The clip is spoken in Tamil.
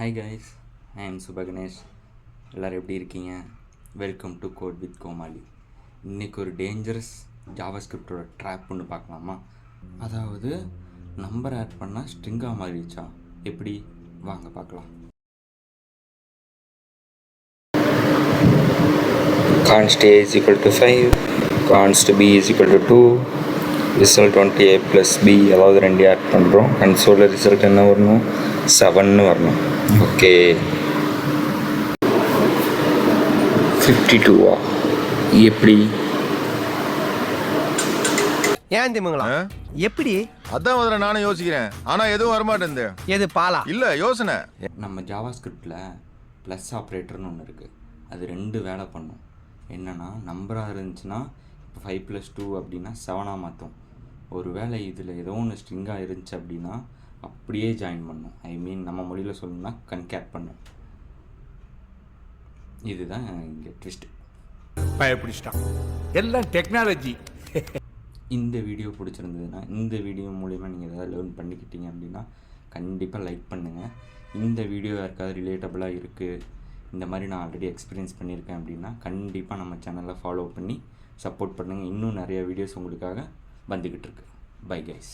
Hi guys, I am Subaganesh. எல்லோரும் எப்படி இருக்கீங்க? Welcome to code with Komali. இன்றைக்கி ஒரு டேஞ்சரஸ் ஜாவாஸ்கிரிப்டோட ட்ராப் ஒன்று பார்க்கலாமா? அதாவது நம்பர் ஆட் பண்ணால் ஸ்ட்ரிங்காக மாறிடுச்சா? எப்படி? வாங்க பார்க்கலாம். const a is equal to 5, const b is equal to 2, result 20a plus b, அதாவது ரெண்டு ஆட் பண்ணுறோம். கன்சோலில் ரிசல்ட் என்ன வரணும்? 7ன்னு வரணும். ஓகே, 52வா? எப்படி? ஏன் திமுங்களா எப்படி? அதான் முதல்ல நானும் யோசிக்கிறேன், ஆனா எதுவும் வரமாட்டேன். எது பாலா? இல்ல யோசனை. நம்ம ஜாவாஸ்கிரிப்டில் ப்ளஸ் ஆப்ரேட்டர்னு ஒன்று இருக்குது. அது ரெண்டு வேலை பண்ணும். என்னென்னா, நம்பராக இருந்துச்சுன்னா இப்போ 5 + 2 அப்படின்னா 7ஆக மாற்றும். ஒரு வேளை இதில் ஏதோ ஒன்று ஸ்ட்ரிங்காக இருந்துச்சு அப்படின்னா அப்படியே ஜாயின் பண்ணும். நம்ம மொழியில் சொல்லணும்னா கன்கேட் பண்ணும். இதுதான் இங்கே ட்விஸ்ட். பயப்பிடிச்சிட்டான். எல்லாம் டெக்னாலஜி. இந்த வீடியோ பிடிச்சிருந்ததுன்னா, இந்த வீடியோ மூலிமா நீங்கள் ஏதாவது லேர்ன் பண்ணிக்கிட்டீங்க அப்படின்னா கண்டிப்பாக லைக் பண்ணுங்கள். இந்த வீடியோ யாருக்காவது ரிலேட்டபுளாக இருக்குது, இந்த மாதிரி நான் ஆல்ரெடி எக்ஸ்பீரியன்ஸ் பண்ணியிருக்கேன் அப்படின்னா கண்டிப்பாக நம்ம சேனலை ஃபாலோ பண்ணி சப்போர்ட் பண்ணுங்கள். இன்னும் நிறைய வீடியோஸ் உங்களுக்காக வந்துக்கிட்டு இருக்கு. Bye guys.